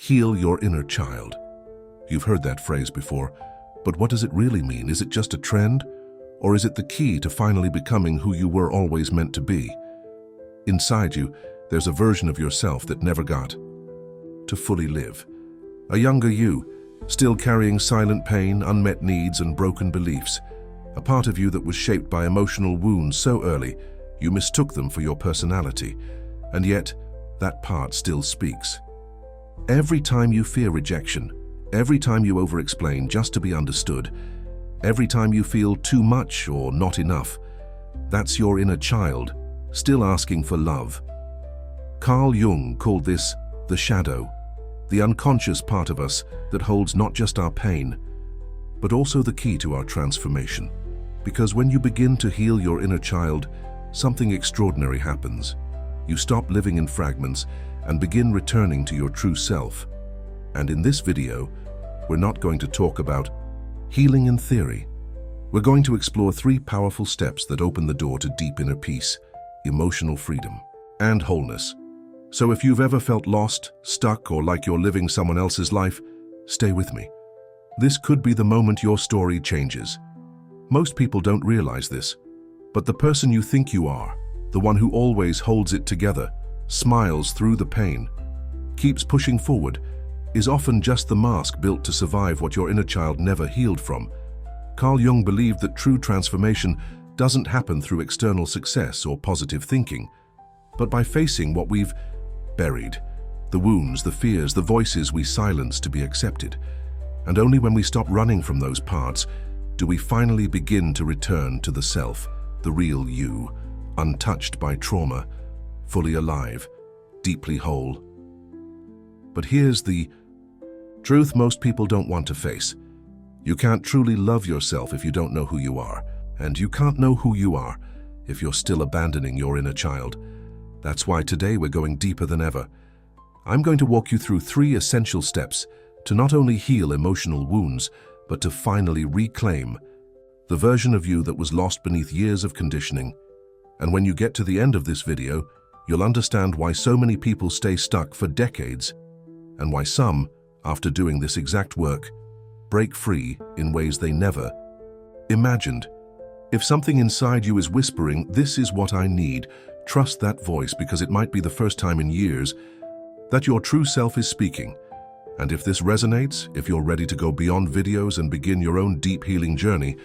Heal your inner child. You've heard that phrase before, but what does it really mean? Is it just a trend? Or is it the key to finally becoming who you were always meant to be? Inside you, there's a version of yourself that never got to fully live. A younger you, still carrying silent pain, unmet needs, and broken beliefs. A part of you that was shaped by emotional wounds so early, you mistook them for your personality. And yet, that part still speaks. Every time you fear rejection, every time you over-explain just to be understood, every time you feel too much or not enough, that's your inner child, still asking for love. Carl Jung called this the shadow, the unconscious part of us that holds not just our pain, but also the key to our transformation. Because when you begin to heal your inner child, something extraordinary happens. You stop living in fragments and begin returning to your true self. And in this video, we're not going to talk about healing in theory. We're going to explore 3 powerful steps that open the door to deep inner peace, emotional freedom, and wholeness. So if you've ever felt lost, stuck, or like you're living someone else's life, stay with me. This could be the moment your story changes. Most people don't realize this, but the person you think you are, the one who always holds it together, smiles through the pain, keeps pushing forward, is often just the mask built to survive what your inner child never healed from. Carl Jung believed that true transformation doesn't happen through external success or positive thinking, but by facing what we've buried, the wounds, the fears, the voices we silence to be accepted. And only when we stop running from those parts do we finally begin to return to the self, the real you, untouched by trauma, fully alive, deeply whole. But here's the truth most people don't want to face. You can't truly love yourself if you don't know who you are, and you can't know who you are if you're still abandoning your inner child. That's why today we're going deeper than ever. I'm going to walk you through 3 essential steps to not only heal emotional wounds, but to finally reclaim the version of you that was lost beneath years of conditioning. And when you get to the end of this video, you'll understand why so many people stay stuck for decades, and why some, after doing this exact work, break free in ways they never imagined. If something inside you is whispering, "This is what I need," trust that voice, because it might be the first time in years that your true self is speaking. And if this resonates, if you're ready to go beyond videos and begin your own deep healing journey,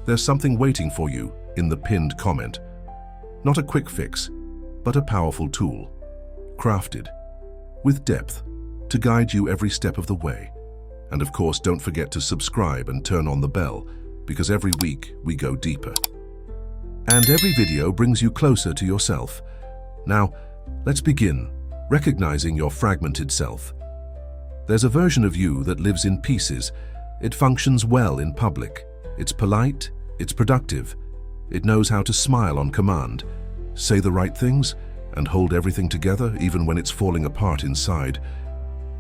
there's something waiting for you in the pinned comment. Not a quick fix, but a powerful tool, crafted with depth to guide you every step of the way. And of course, don't forget to subscribe and turn on the bell, because every week we go deeper. And every video brings you closer to yourself. Now, let's begin recognizing your fragmented self. There's a version of you that lives in pieces. It functions well in public. It's polite, it's productive. It knows how to smile on command, say the right things, and hold everything together even when it's falling apart inside.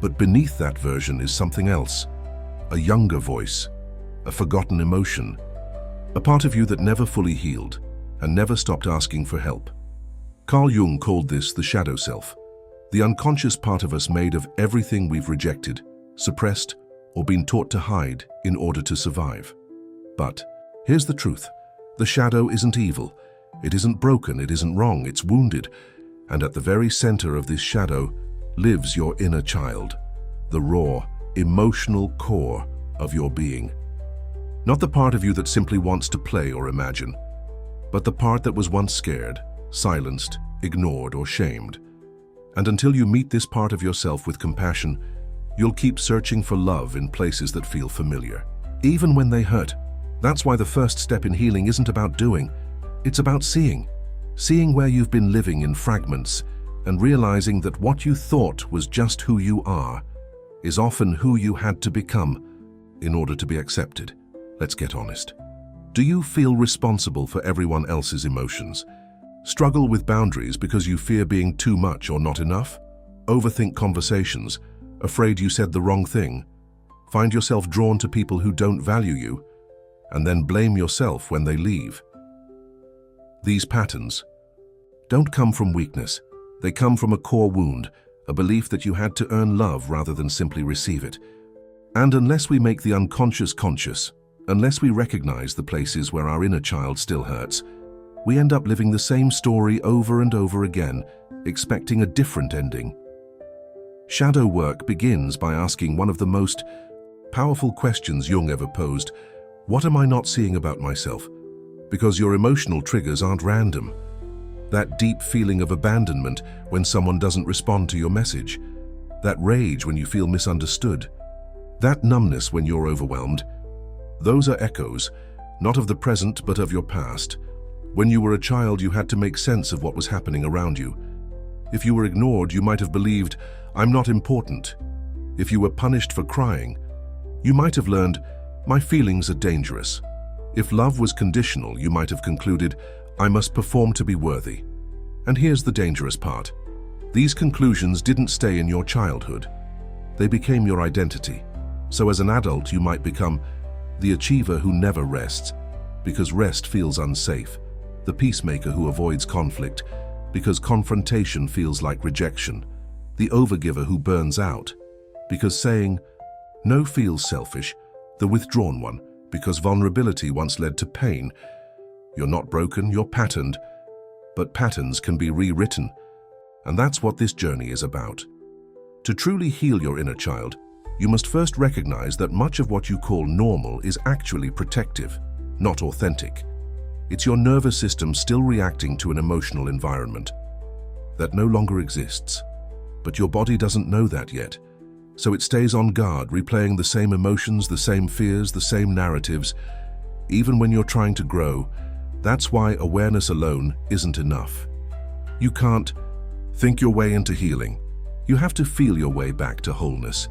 But beneath that version is something else. A younger voice, a forgotten emotion, a part of you that never fully healed and never stopped asking for help. Carl Jung called this the shadow self, the unconscious part of us made of everything we've rejected, suppressed, or been taught to hide in order to survive. But here's the truth. The shadow isn't evil. It isn't broken. It isn't wrong. It's wounded. And at the very center of this shadow lives your inner child, the raw, emotional core of your being. Not the part of you that simply wants to play or imagine, but the part that was once scared, silenced, ignored, or shamed. And until you meet this part of yourself with compassion, you'll keep searching for love in places that feel familiar, even when they hurt. That's why the first step in healing isn't about doing, it's about seeing. Seeing where you've been living in fragments, and realizing that what you thought was just who you are is often who you had to become in order to be accepted. Let's get honest. Do you feel responsible for everyone else's emotions? Struggle with boundaries because you fear being too much or not enough? Overthink conversations, afraid you said the wrong thing? Find yourself drawn to people who don't value you, and then blame yourself when they leave? These patterns don't come from weakness. They come from a core wound, a belief that you had to earn love rather than simply receive it. And unless we make the unconscious conscious, unless we recognize the places where our inner child still hurts, we end up living the same story over and over again, expecting a different ending. Shadow work begins by asking one of the most powerful questions Jung ever posed: what am I not seeing about myself? Because your emotional triggers aren't random. That deep feeling of abandonment when someone doesn't respond to your message, that rage when you feel misunderstood, that numbness when you're overwhelmed, those are echoes, not of the present but of your past. When you were a child, you had to make sense of what was happening around you. If you were ignored, you might have believed, I'm not important. If you were punished for crying, you might have learned, my feelings are dangerous. If love was conditional, you might have concluded, I must perform to be worthy. And here's the dangerous part. These conclusions didn't stay in your childhood. They became your identity. So as an adult, you might become the achiever who never rests, because rest feels unsafe, the peacemaker who avoids conflict, because confrontation feels like rejection, the overgiver who burns out, because saying no feels selfish, the withdrawn one, because vulnerability once led to pain. You're not broken, you're patterned, but patterns can be rewritten, and that's what this journey is about. To truly heal your inner child, you must first recognize that much of what you call normal is actually protective, not authentic. It's your nervous system still reacting to an emotional environment that no longer exists, but your body doesn't know that yet. So it stays on guard, replaying the same emotions, the same fears, the same narratives, even when you're trying to grow. That's why awareness alone isn't enough. You can't think your way into healing. You have to feel your way back to wholeness.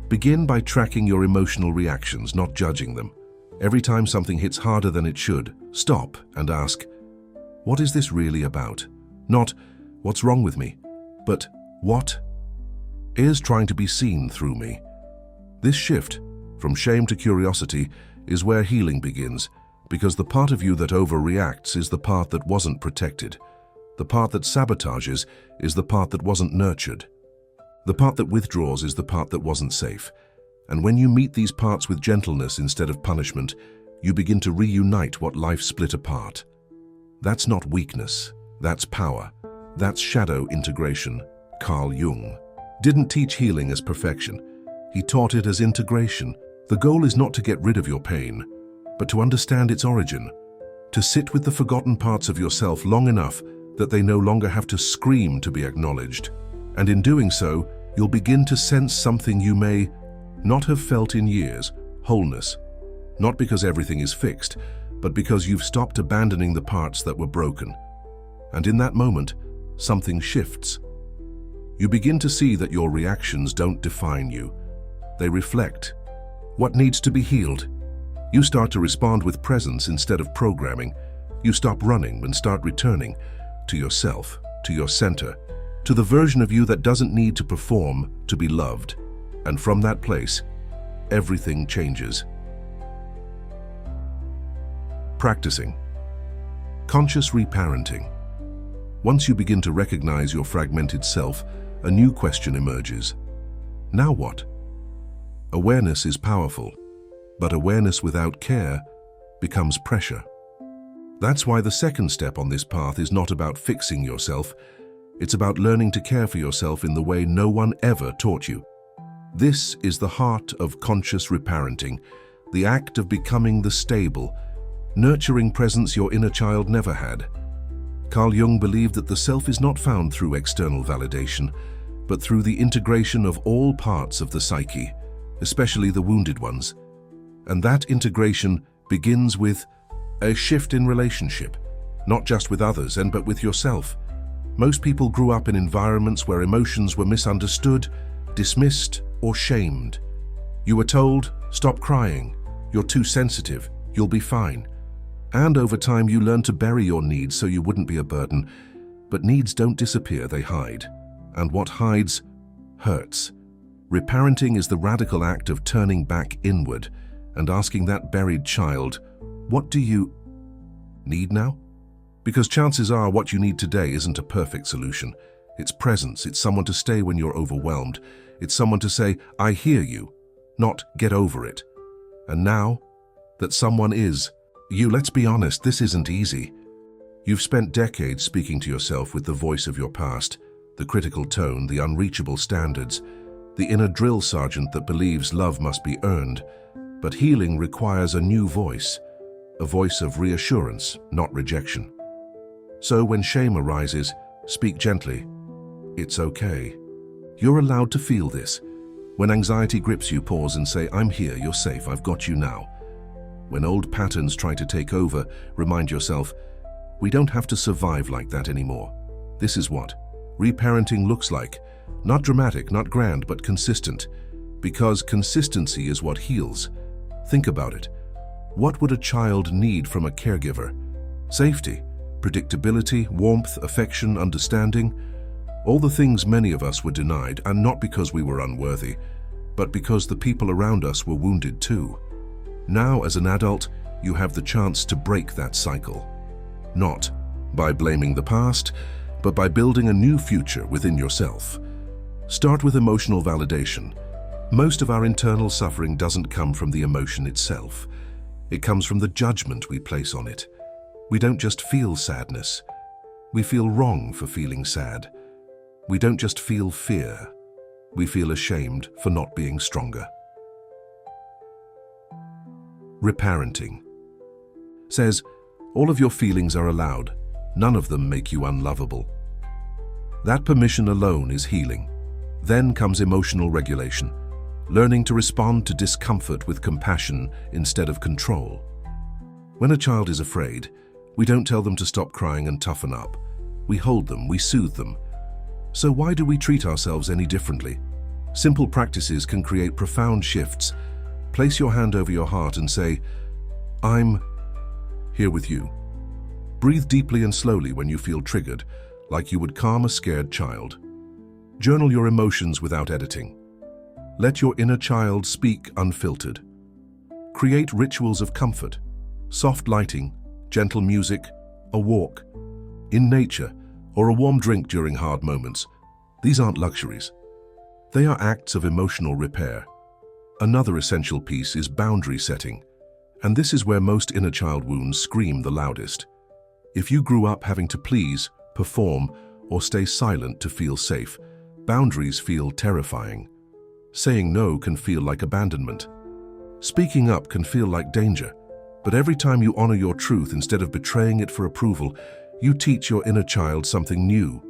Begin by tracking your emotional reactions, not judging them. Every time something hits harder than it should, stop and ask, what is this really about? Not, what's wrong with me? But, what is trying to be seen through me? This shift, from shame to curiosity, is where healing begins, because the part of you that overreacts is the part that wasn't protected. The part that sabotages is the part that wasn't nurtured. The part that withdraws is the part that wasn't safe. And when you meet these parts with gentleness instead of punishment, you begin to reunite what life split apart. That's not weakness, that's power. That's shadow integration. Carl Jung didn't teach healing as perfection. He taught it as integration. The goal is not to get rid of your pain, but to understand its origin, to sit with the forgotten parts of yourself long enough that they no longer have to scream to be acknowledged. And in doing so, you'll begin to sense something you may not have felt in years: wholeness. Not because everything is fixed, but because you've stopped abandoning the parts that were broken. And in that moment, something shifts. You begin to see that your reactions don't define you. They reflect what needs to be healed. You start to respond with presence instead of programming. You stop running and start returning to yourself, to your center, to the version of you that doesn't need to perform to be loved. And from that place, everything changes. Practicing conscious reparenting. Once you begin to recognize your fragmented self, a new question emerges. Now what? Awareness is powerful, but awareness without care becomes pressure. That's why the second step on this path is not about fixing yourself. It's about learning to care for yourself in the way no one ever taught you. This is the heart of conscious reparenting, the act of becoming the stable, nurturing presence your inner child never had. Carl Jung believed that the self is not found through external validation, but through the integration of all parts of the psyche, especially the wounded ones. And that integration begins with a shift in relationship, not just with others but with yourself. Most people grew up in environments where emotions were misunderstood, dismissed, or shamed. You were told, stop crying, you're too sensitive, you'll be fine. And over time you learn to bury your needs so you wouldn't be a burden. But needs don't disappear, they hide. And what hides hurts. Reparenting is the radical act of turning back inward and asking that buried child, what do you need now? Because chances are what you need today isn't a perfect solution. It's presence. It's someone to stay when you're overwhelmed. It's someone to say, I hear you, not get over it. And now that someone is you, let's be honest, this isn't easy. You've spent decades speaking to yourself with the voice of your past, the critical tone, the unreachable standards, the inner drill sergeant that believes love must be earned. But healing requires a new voice, a voice of reassurance, not rejection. So when shame arises, speak gently. It's okay. You're allowed to feel this. When anxiety grips you, pause and say, I'm here, you're safe, I've got you now. When old patterns try to take over, remind yourself, we don't have to survive like that anymore. This is what reparenting looks like. Not dramatic, not grand, but consistent. Because consistency is what heals. Think about it. What would a child need from a caregiver? Safety, predictability, warmth, affection, understanding. All the things many of us were denied, and not because we were unworthy, but because the people around us were wounded too. Now, as an adult, you have the chance to break that cycle. Not by blaming the past, but by building a new future within yourself. Start with emotional validation. Most of our internal suffering doesn't come from the emotion itself. It comes from the judgment we place on it. We don't just feel sadness. We feel wrong for feeling sad. We don't just feel fear. We feel ashamed for not being stronger. Reparenting says, all of your feelings are allowed. None of them make you unlovable. That permission alone is healing. Then comes emotional regulation, learning to respond to discomfort with compassion instead of control. When a child is afraid, we don't tell them to stop crying and toughen up. We hold them, we soothe them. So why do we treat ourselves any differently? Simple practices can create profound shifts. Place your hand over your heart and say, I'm here with you. Breathe deeply and slowly when you feel triggered, like you would calm a scared child. Journal your emotions without editing. Let your inner child speak unfiltered. Create rituals of comfort, soft lighting, gentle music, a walk, in nature, or a warm drink during hard moments. These aren't luxuries. They are acts of emotional repair. Another essential piece is boundary setting, and this is where most inner child wounds scream the loudest. If you grew up having to please, perform, or stay silent to feel safe, boundaries feel terrifying. Saying no can feel like abandonment. Speaking up can feel like danger, but every time you honor your truth instead of betraying it for approval, you teach your inner child something new.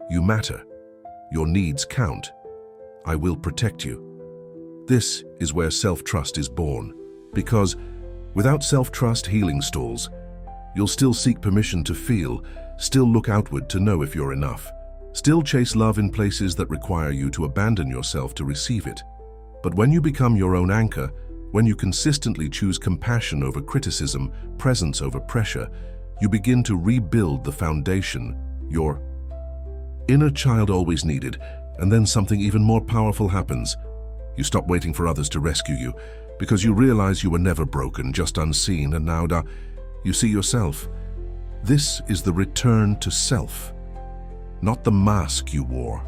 You matter. Your needs count. I will protect you. This is where self-trust is born, because without self-trust, healing stalls. You'll still seek permission to feel, still look outward to know if you're enough, still chase love in places that require you to abandon yourself to receive it. But when you become your own anchor, when you consistently choose compassion over criticism, presence over pressure, you begin to rebuild the foundation your inner child always needed, and then something even more powerful happens. You stop waiting for others to rescue you, because you realize you were never broken, just unseen, and now you see yourself. This is the return to self. Not the mask you wore,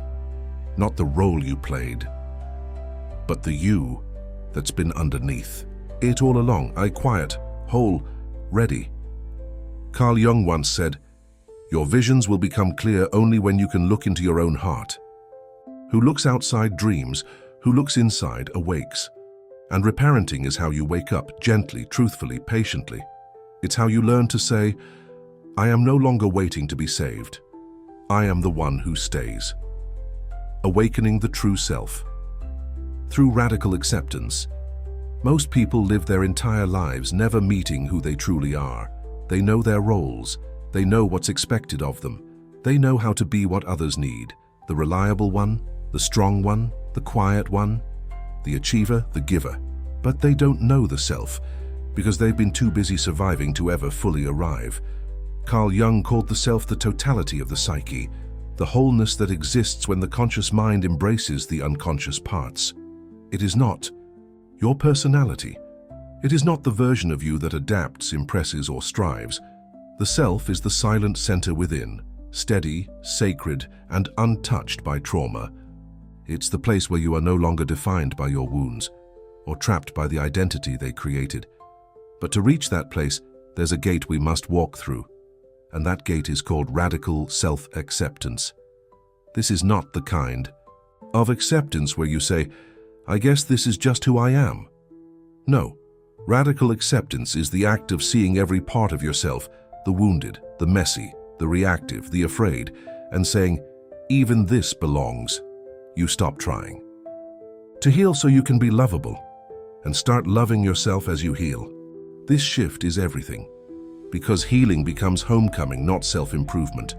not the role you played, but the you that's been underneath it all along, quiet, whole, ready. Carl Jung once said, your visions will become clear only when you can look into your own heart. Who looks outside dreams, who looks inside awakes. And reparenting is how you wake up gently, truthfully, patiently. It's how you learn to say, I am no longer waiting to be saved. I am the one who stays. Awakening the true self. Through radical acceptance, most people live their entire lives never meeting who they truly are. They know their roles. They know what's expected of them. They know how to be what others need. The reliable one, the strong one, the quiet one, the achiever, the giver. But they don't know the self, because they've been too busy surviving to ever fully arrive. Carl Jung called the self the totality of the psyche, the wholeness that exists when the conscious mind embraces the unconscious parts. It is not your personality. It is not the version of you that adapts, impresses, or strives. The self is the silent center within, steady, sacred, and untouched by trauma. It's the place where you are no longer defined by your wounds or trapped by the identity they created. But to reach that place, there's a gate we must walk through, and that gate is called radical self-acceptance. This is not the kind of acceptance where you say, "I guess this is just who I am." No, radical acceptance is the act of seeing every part of yourself, the wounded, the messy, the reactive, the afraid, and saying, "Even this belongs." You stop trying. To heal so you can be lovable, and start loving yourself as you heal. This shift is everything, because healing becomes homecoming, not self-improvement.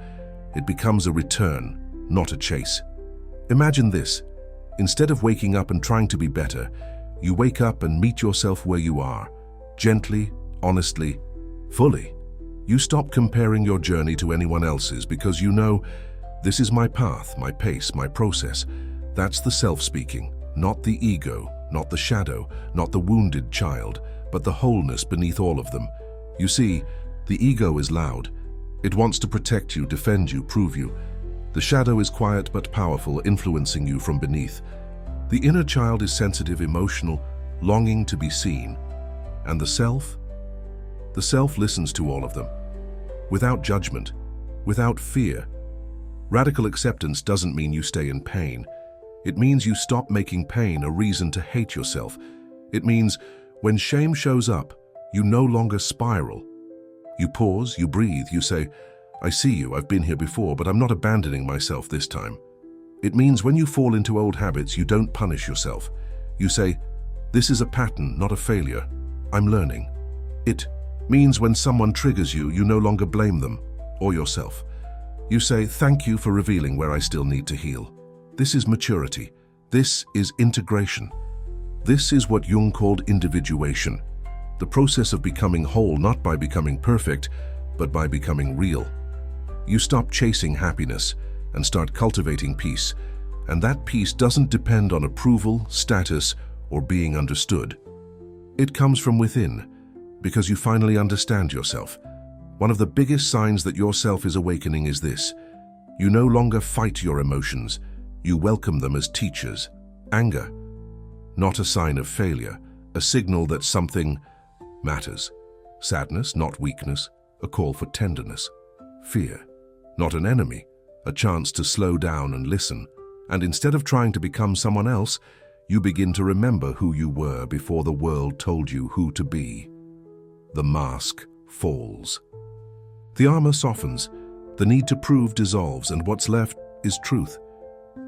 It becomes a return, not a chase. Imagine this. Instead of waking up and trying to be better, you wake up and meet yourself where you are, gently, honestly, fully. You stop comparing your journey to anyone else's because you know, this is my path, my pace, my process. That's the self speaking, not the ego, not the shadow, not the wounded child, but the wholeness beneath all of them. You see, the ego is loud. It wants to protect you, defend you, prove you. The shadow is quiet but powerful, influencing you from beneath. The inner child is sensitive, emotional, longing to be seen. And the self? The self listens to all of them, without judgment, without fear. Radical acceptance doesn't mean you stay in pain. It means you stop making pain a reason to hate yourself. It means when shame shows up, you no longer spiral. You pause, you breathe, you say, "I see you, I've been here before, but I'm not abandoning myself this time." It means when you fall into old habits, you don't punish yourself. You say, "This is a pattern, not a failure. I'm learning." It means when someone triggers you, you no longer blame them or yourself. You say, "Thank you for revealing where I still need to heal." This is maturity. This is integration. This is what Jung called individuation. The process of becoming whole, not by becoming perfect, but by becoming real. You stop chasing happiness and start cultivating peace. And that peace doesn't depend on approval, status, or being understood. It comes from within, because you finally understand yourself. One of the biggest signs that your self is awakening is this. You no longer fight your emotions. You welcome them as teachers. Anger, not a sign of failure, a signal that something matters. Sadness, not weakness, a call for tenderness. Fear, not an enemy, a chance to slow down and listen. And instead of trying to become someone else, you begin to remember who you were before the world told you who to be. The mask falls. The armor softens, the need to prove dissolves, and what's left is truth.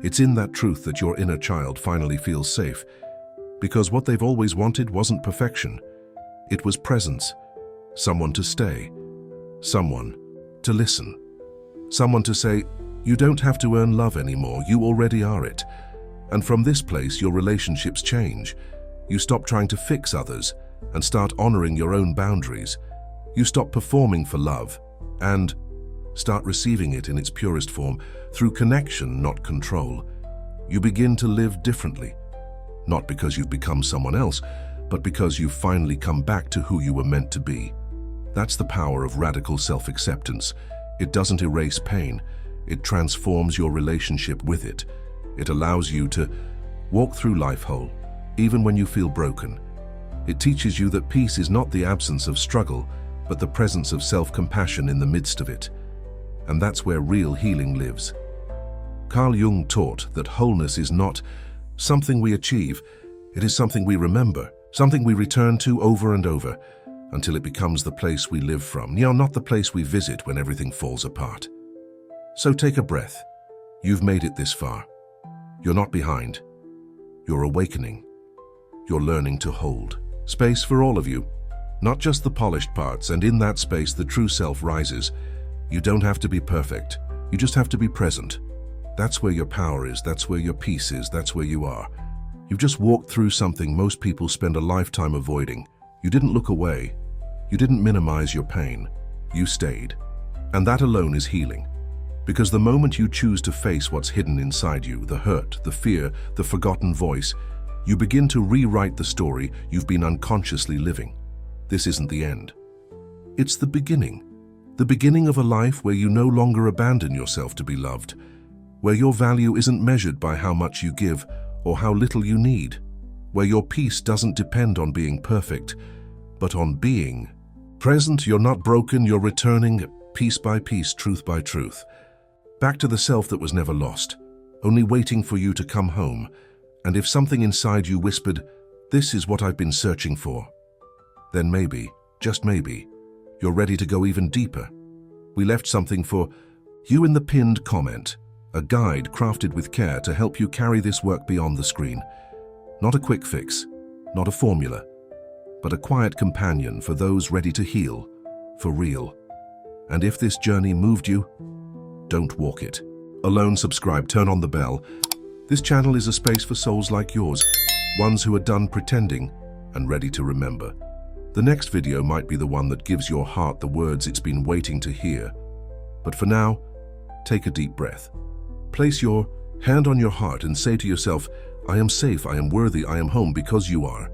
It's in that truth that your inner child finally feels safe, because what they've always wanted wasn't perfection. It was presence, someone to stay, someone to listen, someone to say, "You don't have to earn love anymore, you already are it." And from this place, your relationships change. You stop trying to fix others and start honoring your own boundaries. You stop performing for love and start receiving it in its purest form through connection, not control. You begin to live differently, not because you've become someone else, but because you've finally come back to who you were meant to be. That's the power of radical self-acceptance. It doesn't erase pain. It transforms your relationship with it. It allows you to walk through life whole, even when you feel broken. It teaches you that peace is not the absence of struggle, but the presence of self-compassion in the midst of it. And that's where real healing lives. Carl Jung taught that wholeness is not something we achieve, it is something we remember, something we return to over and over, until it becomes the place we live from, not the place we visit when everything falls apart. So take a breath. You've made it this far. You're not behind. You're awakening. You're learning to hold space for all of you, not just the polished parts, and in that space the true self rises. You don't have to be perfect. You just have to be present. That's where your power is, that's where your peace is, that's where you are. You've just walked through something most people spend a lifetime avoiding. You didn't look away. You didn't minimize your pain. You stayed. And that alone is healing. Because the moment you choose to face what's hidden inside you, the hurt, the fear, the forgotten voice, you begin to rewrite the story you've been unconsciously living. This isn't the end. It's the beginning. The beginning of a life where you no longer abandon yourself to be loved, where your value isn't measured by how much you give or how little you need, where your peace doesn't depend on being perfect, but on being present. You're not broken, you're returning, piece by piece, truth by truth, back to the self that was never lost, only waiting for you to come home. And if something inside you whispered, "This is what I've been searching for," then maybe, just maybe, you're ready to go even deeper. We left something for you in the pinned comment, a guide crafted with care to help you carry this work beyond the screen. Not a quick fix, not a formula, but a quiet companion for those ready to heal, for real. And if this journey moved you, don't walk it alone. Subscribe, turn on the bell. This channel is a space for souls like yours, ones who are done pretending and ready to remember. The next video might be the one that gives your heart the words it's been waiting to hear. But for now, take a deep breath. Place your hand on your heart and say to yourself, "I am safe, I am worthy, I am home," because you are.